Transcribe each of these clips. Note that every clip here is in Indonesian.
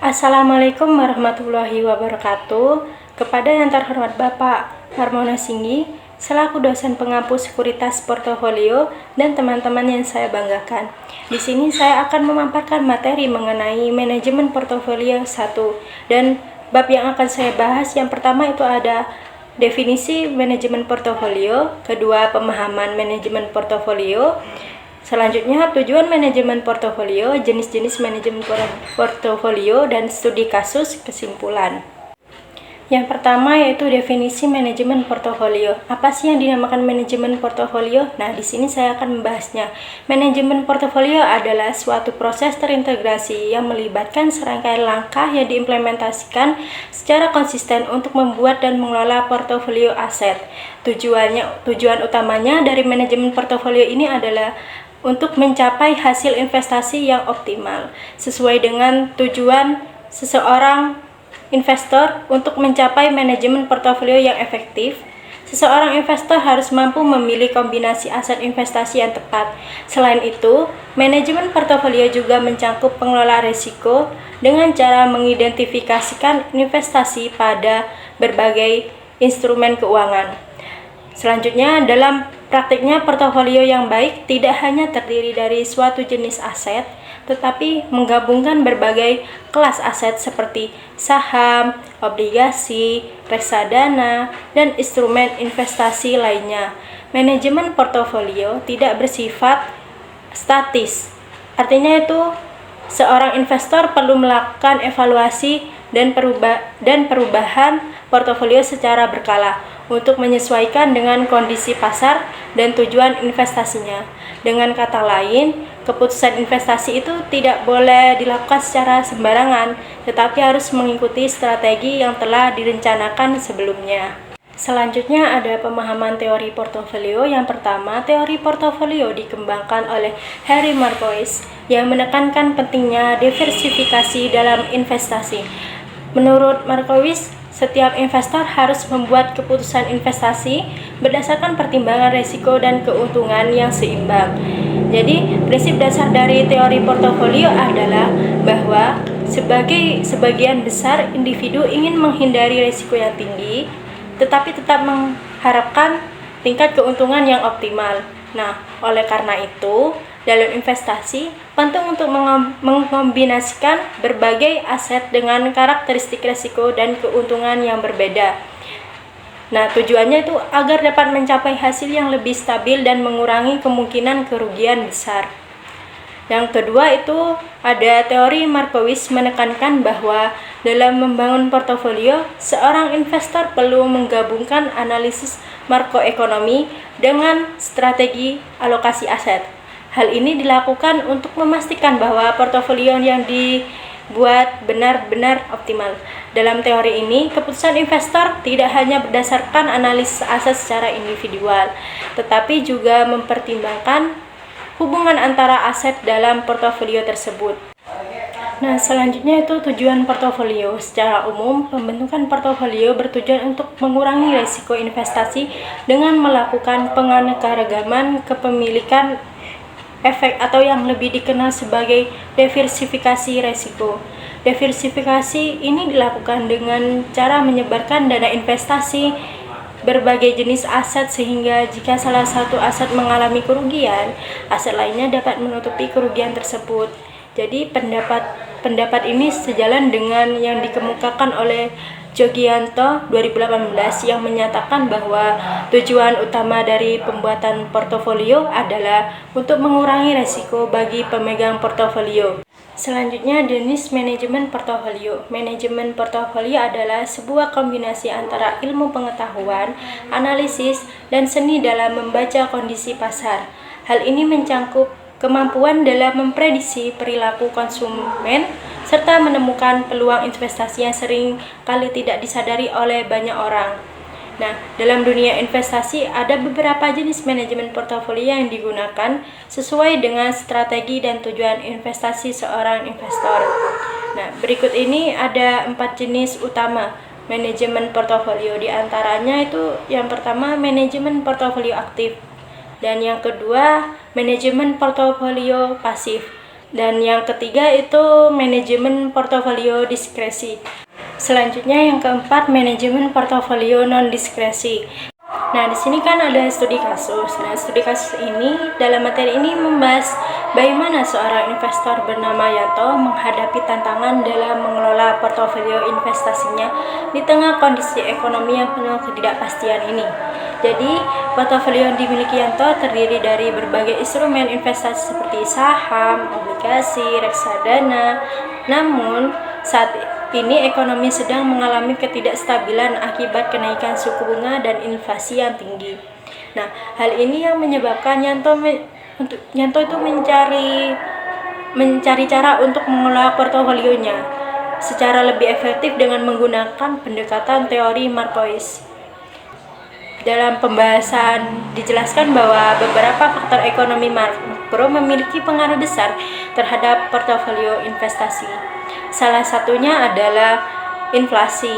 Assalamualaikum warahmatullahi wabarakatuh. Kepada yang terhormat Bapak Harmono Singgi, selaku dosen pengampu sekuritas portofolio dan teman-teman yang saya banggakan. Di sini saya akan memaparkan materi mengenai manajemen portofolio 1, dan bab yang akan saya bahas yang pertama itu ada definisi manajemen portofolio, kedua pemahaman manajemen portofolio, selanjutnya tujuan manajemen portofolio, jenis-jenis manajemen portofolio, dan studi kasus kesimpulan. Yang pertama yaitu definisi manajemen portofolio. Apa sih yang dinamakan manajemen portofolio? Nah, di sini saya akan membahasnya. Manajemen portofolio adalah suatu proses terintegrasi yang melibatkan serangkaian langkah yang diimplementasikan secara konsisten untuk membuat dan mengelola portofolio aset. Tujuan utamanya dari manajemen portofolio ini adalah untuk mencapai hasil investasi yang optimal sesuai dengan tujuan seseorang investor. Untuk mencapai manajemen portofolio yang efektif, seseorang investor harus mampu memilih kombinasi aset investasi yang tepat. Selain itu, manajemen portofolio juga mencakup pengelola risiko dengan cara mengidentifikasikan investasi pada berbagai instrumen keuangan. Selanjutnya, dalam praktiknya portofolio yang baik tidak hanya terdiri dari suatu jenis aset, tetapi menggabungkan berbagai kelas aset seperti saham, obligasi, reksadana, dan instrumen investasi lainnya. Manajemen portofolio tidak bersifat statis. Artinya itu, seorang investor perlu melakukan evaluasi dan perubahan portofolio secara berkala untuk menyesuaikan dengan kondisi pasar dan tujuan investasinya. Dengan kata lain, keputusan investasi itu tidak boleh dilakukan secara sembarangan, tetapi harus mengikuti strategi yang telah direncanakan sebelumnya. Selanjutnya ada pemahaman teori portofolio. Yang pertama, teori portofolio dikembangkan oleh Harry Markowitz yang menekankan pentingnya diversifikasi dalam investasi. Menurut Markowitz, setiap investor harus membuat keputusan investasi berdasarkan pertimbangan risiko dan keuntungan yang seimbang. Jadi, prinsip dasar dari teori portofolio adalah bahwa sebagian besar individu ingin menghindari risiko yang tinggi, tetapi tetap mengharapkan tingkat keuntungan yang optimal. Nah, oleh karena itu, dalam investasi penting untuk mengombinasikan berbagai aset dengan karakteristik risiko dan keuntungan yang berbeda. Nah, tujuannya itu agar dapat mencapai hasil yang lebih stabil dan mengurangi kemungkinan kerugian besar. Yang kedua itu ada teori Markowitz menekankan bahwa dalam membangun portofolio, seorang investor perlu menggabungkan analisis makroekonomi dengan strategi alokasi aset. Hal ini dilakukan untuk memastikan bahwa portofolio yang dibuat benar-benar optimal. Dalam teori ini, keputusan investor tidak hanya berdasarkan analisis aset secara individual, tetapi juga mempertimbangkan hubungan antara aset dalam portofolio tersebut. Nah, selanjutnya itu tujuan portofolio. Secara umum, pembentukan portofolio bertujuan untuk mengurangi risiko investasi dengan melakukan penganekaragaman kepemilikan efek atau yang lebih dikenal sebagai diversifikasi risiko. Diversifikasi ini dilakukan dengan cara menyebarkan dana investasi berbagai jenis aset sehingga jika salah satu aset mengalami kerugian, aset lainnya dapat menutupi kerugian tersebut. Jadi pendapat ini sejalan dengan yang dikemukakan oleh Jogianto 2018 yang menyatakan bahwa tujuan utama dari pembuatan portofolio adalah untuk mengurangi risiko bagi pemegang portofolio. Selanjutnya, jenis manajemen portofolio. Manajemen portofolio adalah sebuah kombinasi antara ilmu pengetahuan, analisis, dan seni dalam membaca kondisi pasar. Hal ini mencakup kemampuan dalam memprediksi perilaku konsumen, serta menemukan peluang investasi yang sering kali tidak disadari oleh banyak orang. Nah, dalam dunia investasi ada beberapa jenis manajemen portofolio yang digunakan sesuai dengan strategi dan tujuan investasi seorang investor. Nah, berikut ini ada 4 jenis utama manajemen portofolio. Di antaranya itu yang pertama manajemen portofolio aktif, dan yang kedua manajemen portofolio pasif, dan yang ketiga itu manajemen portofolio diskresi. Selanjutnya yang keempat manajemen portofolio non diskresi. Nah, di sini kan ada studi kasus. Nah, studi kasus ini dalam materi ini membahas bagaimana seorang investor bernama Yanto menghadapi tantangan dalam mengelola portofolio investasinya di tengah kondisi ekonomi yang penuh ketidakpastian ini. Jadi, portofolio yang dimiliki Yanto terdiri dari berbagai instrumen investasi seperti saham, obligasi, reksadana. Namun, saat ini ekonomi sedang mengalami ketidakstabilan akibat kenaikan suku bunga dan inflasi yang tinggi. Nah, hal ini yang menyebabkan Yanto itu mencari cara untuk mengelola portofolionya secara lebih efektif dengan menggunakan pendekatan teori Markois. Dalam pembahasan dijelaskan bahwa beberapa faktor ekonomi makro memiliki pengaruh besar terhadap portofolio investasi. Salah satunya adalah inflasi.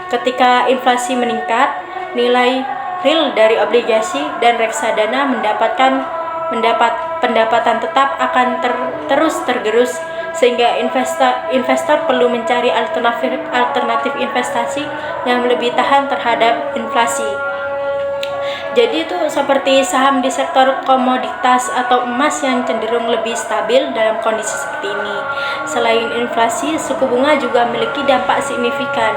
Ketika inflasi meningkat, nilai real dari obligasi dan reksadana mendapat pendapatan tetap akan terus tergerus, sehingga investor perlu mencari alternatif investasi yang lebih tahan terhadap inflasi. Jadi itu seperti saham di sektor komoditas atau emas yang cenderung lebih stabil dalam kondisi seperti ini. Selain inflasi, suku bunga juga memiliki dampak signifikan,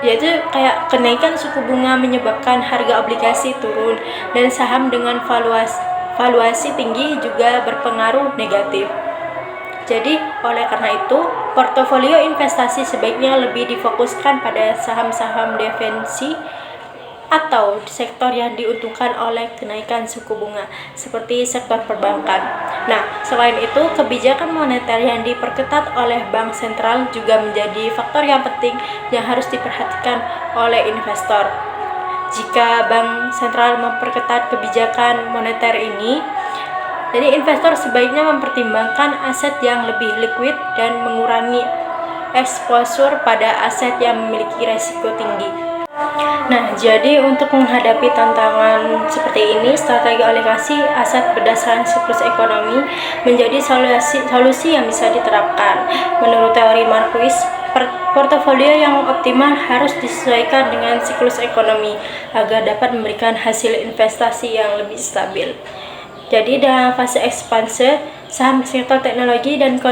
yaitu kayak kenaikan suku bunga menyebabkan harga obligasi turun, dan saham dengan valuasi tinggi juga berpengaruh negatif. Jadi, oleh karena itu, portofolio investasi sebaiknya lebih difokuskan pada saham-saham defensi atau sektor yang diuntungkan oleh kenaikan suku bunga, seperti sektor perbankan. Nah, selain itu, kebijakan moneter yang diperketat oleh bank sentral juga menjadi faktor yang penting yang harus diperhatikan oleh investor. Jika bank sentral memperketat kebijakan moneter ini, jadi investor sebaiknya mempertimbangkan aset yang lebih liquid dan mengurangi eksposur pada aset yang memiliki risiko tinggi. Nah, jadi untuk menghadapi tantangan seperti ini, strategi alokasi aset berdasarkan siklus ekonomi menjadi solusi yang bisa diterapkan. Menurut teori Markois, portofolio yang optimal harus disesuaikan dengan siklus ekonomi agar dapat memberikan hasil investasi yang lebih stabil. Jadi dalam fase ekspansi, saham sektor teknologi dan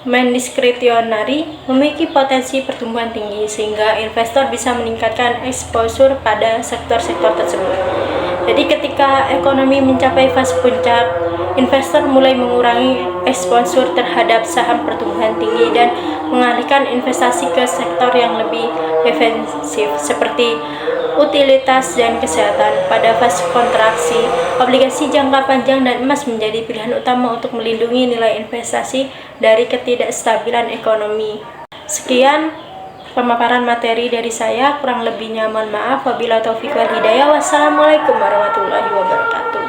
diskretionari memiliki potensi pertumbuhan tinggi, sehingga investor bisa meningkatkan eksposur pada sektor-sektor tersebut. Jadi ketika ekonomi mencapai fase puncak, investor mulai mengurangi eksposur terhadap saham pertumbuhan tinggi dan mengalihkan investasi ke sektor yang lebih defensif seperti utilitas dan kesehatan. Pada fase kontraksi, obligasi jangka panjang dan emas menjadi pilihan utama untuk melindungi nilai investasi dari ketidakstabilan ekonomi. Sekian pemaparan materi dari saya, kurang lebihnya mohon maaf. Wabillahi taufiq wal hidayah. Wassalamualaikum warahmatullahi wabarakatuh.